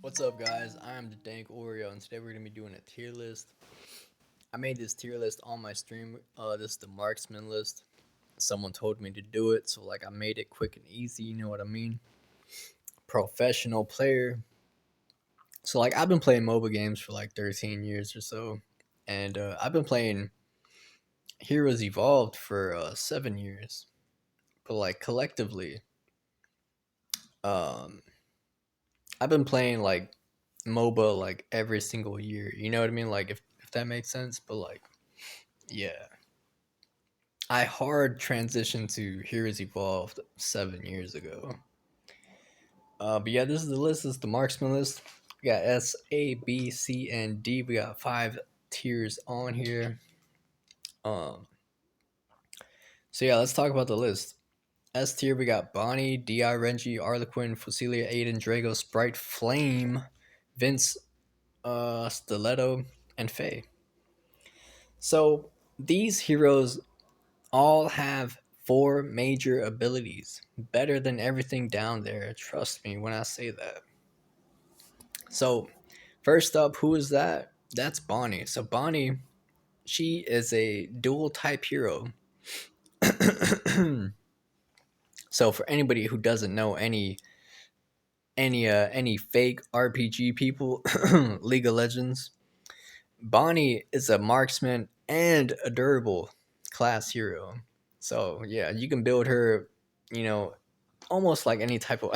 What's up, guys? I'm the Dank Oreo, and today we're gonna be doing a tier list. I made this tier list on my stream. This is the Marksman list. Someone told me to do it, so I made it quick and easy. You know what I mean? Professional player. So I've been playing mobile games for 13 years or so, and I've been playing Heroes Evolved for 7 years. But collectively, um, I've been playing MOBA every single year. You know what I mean? If that makes sense. But yeah, I hard transitioned to Heroes Evolved 7 years ago. But yeah, this is the list. This is the Marksman list. We got S, A, B, C, and D. We got 5 tiers on here. Um, so yeah, let's talk about the list. S tier, we got Bonnie, Di, Renji, Arlequin, Fusilia, Aiden, Drago, Sprite, Flame, Vince, Stiletto, and Faye. So these heroes all have 4 major abilities, better than everything down there. Trust me when I say that. So, first up, who is that? That's Bonnie. So, Bonnie, she is a dual type hero. So, for anybody who doesn't know any fake RPG people, League of Legends, Bonnie is a marksman and a durable class hero. So yeah, you can build her, you know, almost like any type of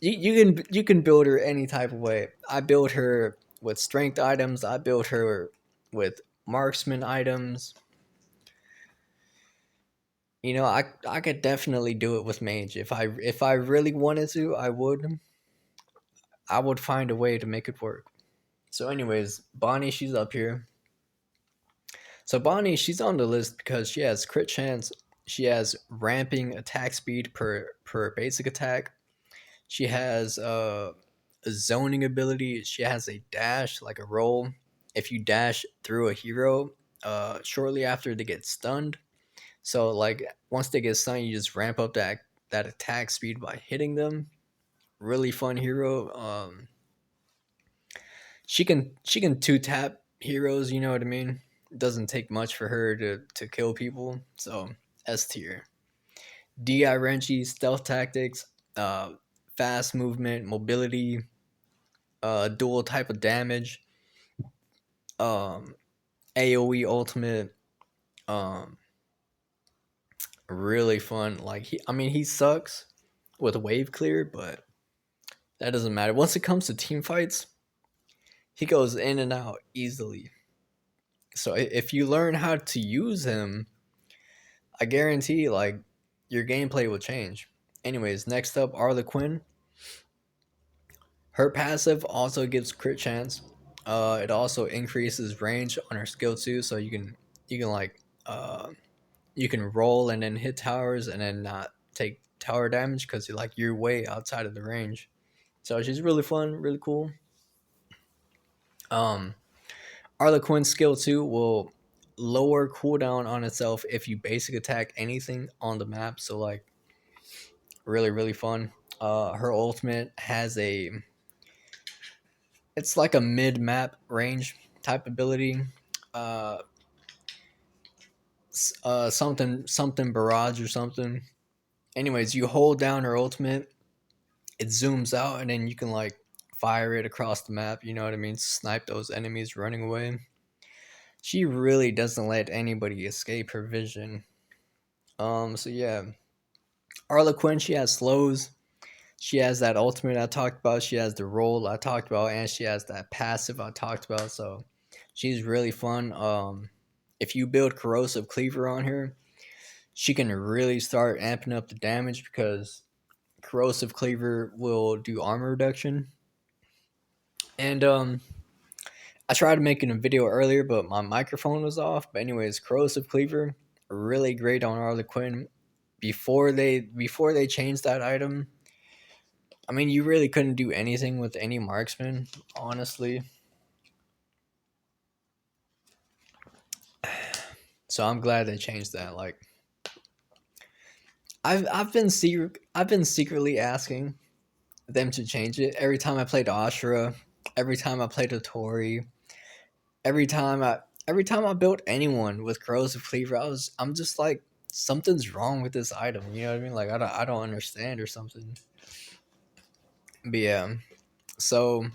you can build her any type of way. I built her with strength items. I built her with marksman items. I could definitely do it with mage if I really wanted to. I would find a way to make it work. So, anyways, Bonnie, she's up here. So Bonnie, she's on the list because she has crit chance. She has ramping attack speed per basic attack. She has a zoning ability. She has a dash, like a roll. If you dash through a hero, shortly after they get stunned. So once they get stunned, you just ramp up that attack speed by hitting them. Really fun hero. She can 2 tap heroes. You know what I mean? It doesn't take much for her to kill people. So S tier. Di Renji, stealth tactics, uh, fast movement, mobility, dual type of damage, um, AOE ultimate, um, really fun. He sucks with wave clear, but that doesn't matter. Once it comes to team fights, he goes in and out easily. So if you learn how to use him, I guarantee your gameplay will change. Anyways, next up, Arla Quinn. Her passive also gives crit chance. It also increases range on her skill too, so you can uh you can roll and then hit towers and then not take tower damage because you're way outside of the range. So she's really fun, really cool. Um, Arla Quinn's skill 2 will lower cooldown on itself if you basic attack anything on the map. So really really fun. Her ultimate has a it's like a mid map range type ability. Uh, something barrage or something. Anyways, you hold down her ultimate, it zooms out, and then you can fire it across the map. You know what I mean? Snipe those enemies running away. She really doesn't let anybody escape her vision. So yeah, Arla Quinn, she has slows. She has that ultimate I talked about. She has the roll I talked about, and she has that passive I talked about. So she's really fun. If you build corrosive cleaver on her, she can really start amping up the damage because corrosive cleaver will do armor reduction. And I tried making a video earlier, but my microphone was off. But anyways, corrosive cleaver really great on Harley Quinn. Before they changed that item, I mean, you really couldn't do anything with any marksman, honestly. So I'm glad they changed that. I've been secretly asking them to change it. Every time I played Ashura, every time I played a Tori, every time I built anyone with corrosive cleaver, I'm just like, something's wrong with this item. You know what I mean? Like I don't understand or something. But yeah, so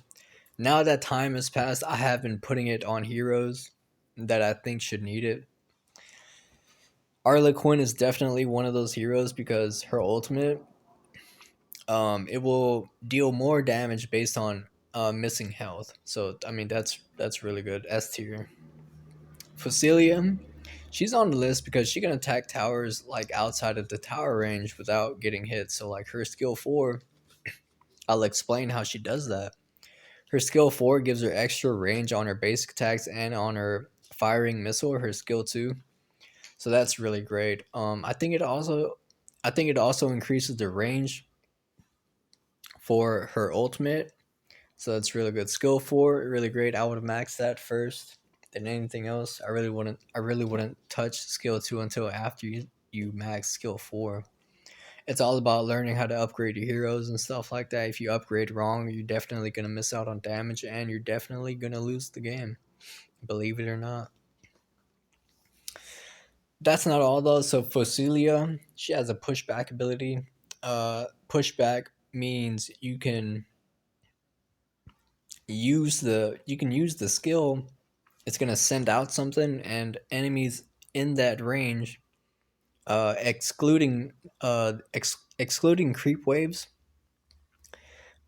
now that time has passed, I have been putting it on heroes that I think should need it. Arla Quinn is definitely one of those heroes because her ultimate, it will deal more damage based on missing health. So I mean that's really good. S tier. Facilium, she's on the list because she can attack towers like outside of the tower range without getting hit. So like her skill 4, I'll explain how she does that. Her skill 4 gives her extra range on her basic attacks and on her firing missile, her skill 2. So that's really great. I think it also increases the range for her ultimate. So that's really good. Skill 4, really great. I would have maxed that first than anything else. I really wouldn't touch skill 2 until after you max skill 4. It's all about learning how to upgrade your heroes and stuff like that. If you upgrade wrong, you're definitely going to miss out on damage and you're definitely going to lose the game. Believe it or not. That's not all though. So Fossilia, she has a pushback ability. Pushback means you can use the skill. It's gonna send out something, and enemies in that range, excluding creep waves.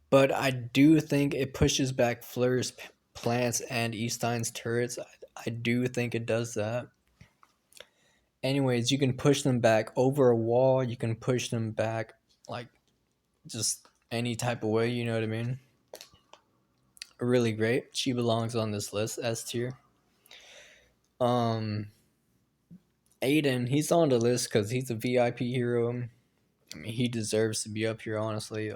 But I do think it pushes back Fleur's plants and Eastein's turrets. I do think it does that. Anyways, you can push them back over a wall. You can push them back like just any type of way. You know what I mean? Really great. She belongs on this list S tier. Um, Aiden, he's on the list because he's a VIP hero. I mean, he deserves to be up here, honestly.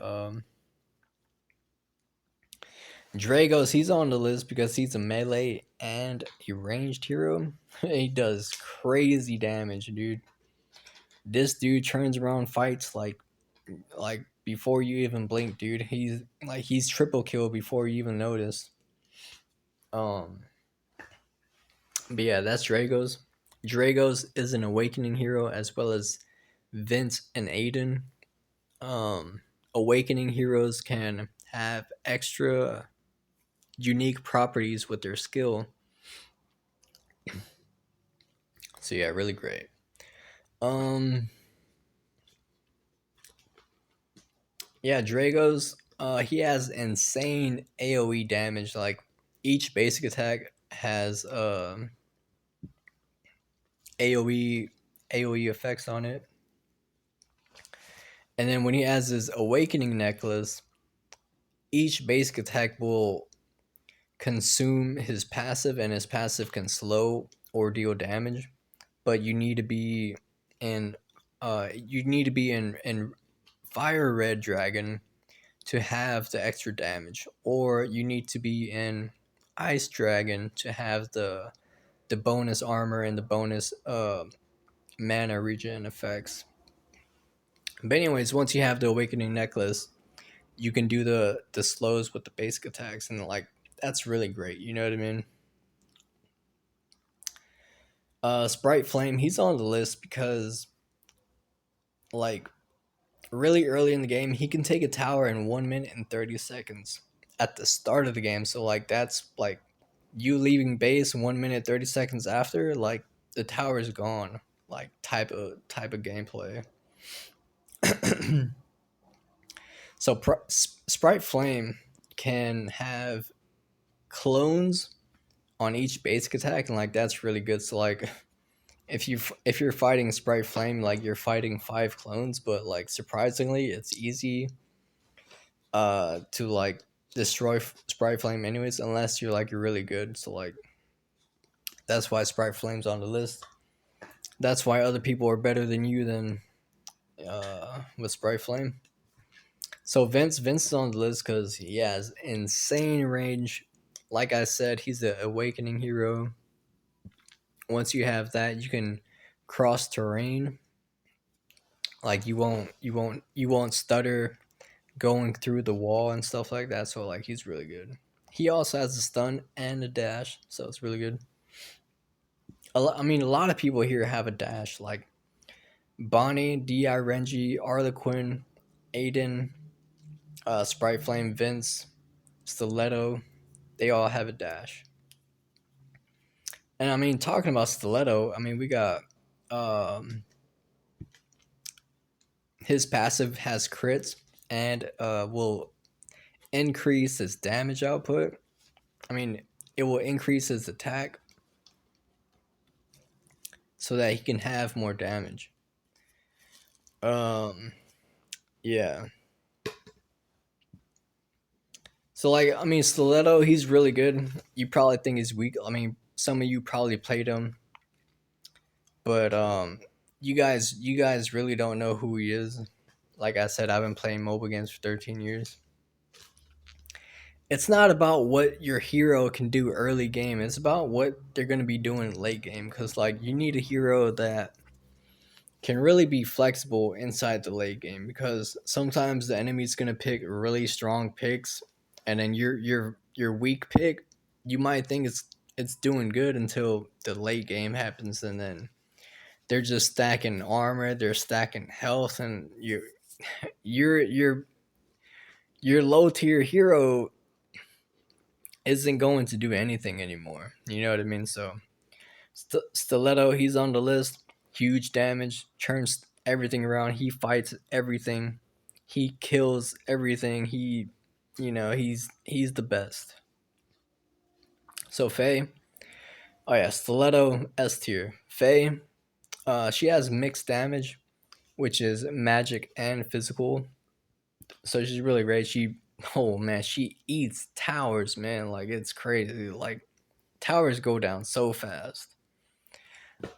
Dragos, he's on the list because he's a melee and a ranged hero. He does crazy damage, dude. This dude turns around fights like before you even blink, dude. He's triple kill before you even notice. Um, but yeah, that's Dragos. Dragos is an awakening hero as well as Vince and Aiden. Um, Awakening heroes can have extra unique properties with their skill. So yeah, really great. Um, yeah, Dragos. He has insane AOE damage. Like each basic attack has AOE AOE effects on it. And then when he has his awakening necklace, each basic attack will consume his passive, and his passive can slow or deal damage. But you need to be in Fire Red Dragon to have the extra damage, or you need to be in Ice Dragon to have the bonus armor and the bonus mana regen effects. But anyways, once you have the Awakening Necklace, you can do the slows with the basic attacks, and like that's really great. You know what I mean? Sprite Flame, he's on the list because like really early in the game, he can take a tower in 1 minute and 30 seconds at the start of the game. So like that's like you leaving base 1 minute 30 seconds after, like the tower is gone. Like type of gameplay. So Sprite Flame can have clones on each basic attack, and like that's really good. So like if you're fighting Sprite Flame, like you're fighting 5 clones, but like surprisingly, it's easy to like destroy Sprite Flame anyways, unless you're really good. So like that's why Sprite Flame's on the list. That's why other people are better than you than with Sprite Flame. So Vince is on the list because he has insane range. Like I said, he's the awakening hero. Once you have that, you can cross terrain. Like you won't stutter going through the wall and stuff like that. So like he's really good. He also has a stun and a dash, so it's really good. I mean, a lot of people here have a dash, like Bonnie, Di Renji, Arlequin, Aiden, Sprite Flame, Vince, Stiletto. They all have a dash. And I mean, talking about Stiletto, I mean, we got um, his passive has crits and will increase his damage output. I mean, it will increase his attack so that he can have more damage. Um, yeah. So like, I mean, Stiletto, he's really good. You probably think he's weak. I mean, some of you probably played him, but you guys really don't know who he is. Like I said, I've been playing mobile games for 13 years. It's not about what your hero can do early game. It's about what they're going to be doing late game, cuz like you need a hero that can really be flexible inside the late game, because sometimes the enemy's going to pick really strong picks, and then your weak pick, you might think it's doing good until the late game happens, and then they're just stacking armor, they're stacking health, and your your low tier hero isn't going to do anything anymore. You know what I mean? So Stiletto, he's on the list. Huge damage, turns everything around. He fights everything. He kills everything. He's the best. So Faye, oh yeah, Stiletto S tier. Faye, she has mixed damage, which is magic and physical. So she's really great. Oh man, she eats towers, man. Like it's crazy. Like towers go down so fast.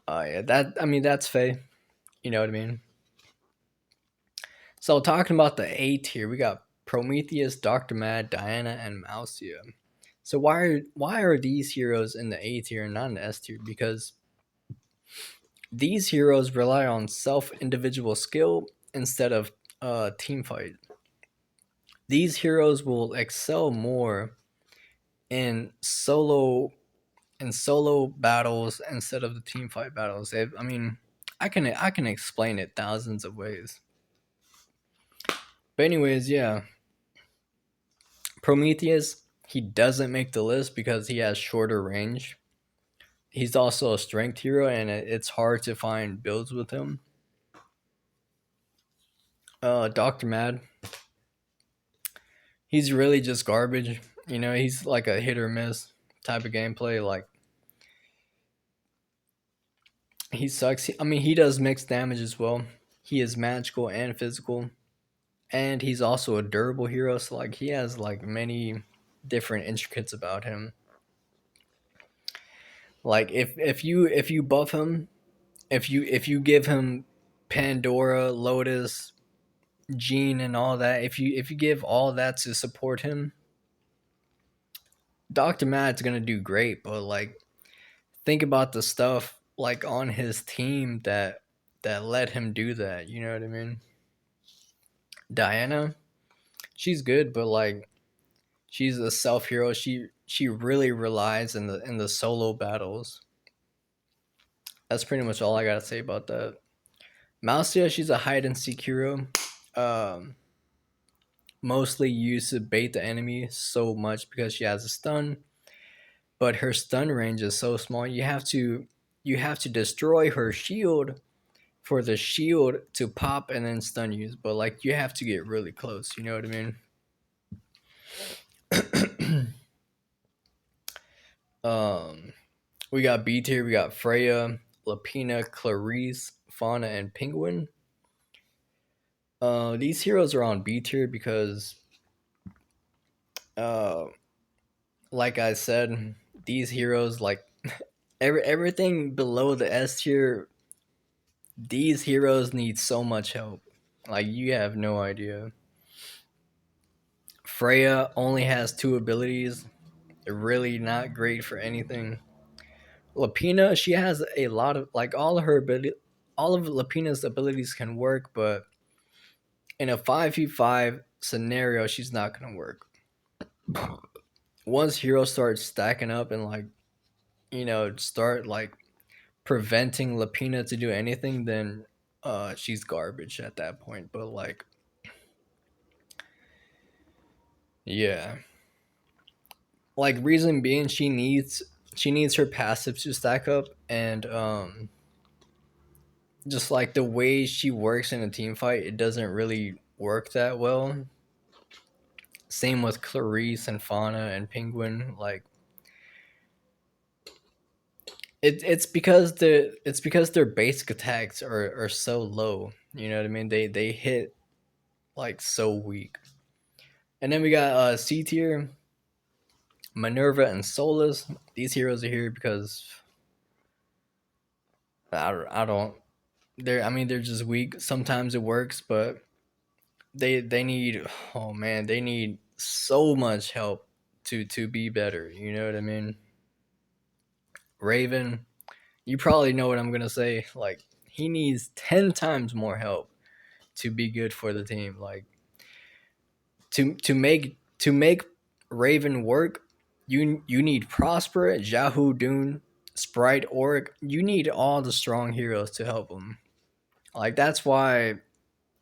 Yeah, that's Faye. You know what I mean? So talking about the A tier, we got Prometheus, Doctor Mad, Diana, and Mousia. So why are these heroes in the A tier and not in the S tier? Because these heroes rely on self individual skill instead of team fight. These heroes will excel more in solo battles instead of the team fight battles. I mean, I can explain it thousands of ways. But anyways, yeah, Prometheus, he doesn't make the list because he has shorter range. He's also a strength hero, and it's hard to find builds with him. Doctor Mad, he's really just garbage. He's like a hit or miss type of gameplay. Like he sucks. I mean, he does mixed damage as well. He is magical and physical, and he's also a durable hero. So like he has like many different intricates about him. Like if you buff him, if you give him Pandora, Lotus, Gene, and all that, if you give all that to support him, Doctor Matt's gonna do great. But like, think about the stuff like on his team that let him do that. You know what I mean? Diana, she's good, but like she's a self hero. She really relies in the solo battles. That's pretty much all I gotta say about that. Mousia, she's a hide and seek hero. Um, Mostly used to bait the enemy so much because she has a stun, but her stun range is so small. You have to destroy her shield for the shield to pop and then stun you. But like you have to get really close. You know what I mean? um, we got B tier. We got Freya, Lapina, Clarice, Fauna, and Penguin. These heroes are on B tier because, uh, like I said, these heroes like everything below the S tier. These heroes need so much help. Like you have no idea. Freya only has two abilities. They're really not great for anything. Lapina, she has a lot of like all of Lapina's abilities can work, but in a 5v5, scenario, she's not gonna work. Once heroes start stacking up and like start like preventing Lapina to do anything, then she's garbage at that point. But like, yeah, like reason being, she needs her passive to stack up, and just like the way she works in a team fight, it doesn't really work that well. Same with Clarice and Fauna and Penguin. Like it's because their basic attacks are so low. You know what I mean? They hit like so weak. And then we got C tier, Minerva and Solus. These heroes are here because I don't they're just weak. Sometimes it works, but they need, oh man, they need so much help to be better. You know what I mean? Raven, you probably know what I'm gonna say. Like he needs 10 times more help to be good for the team. Like to make Raven work, you need Prosper, Yahoo Dune, Sprite, Orc. You need all the strong heroes to help them. Like that's why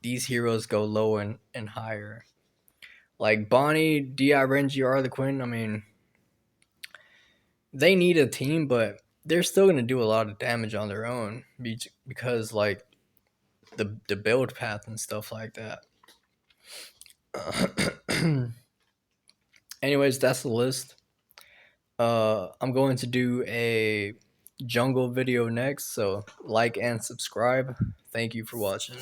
these heroes go low and higher. Like Bonnie, Di Renji, Arlequin. I mean, they need a team, but they're still gonna do a lot of damage on their own because like the build path and stuff like that. Anyways, that's the list. I'm going to do a jungle video next, so like and subscribe. Thank you for watching.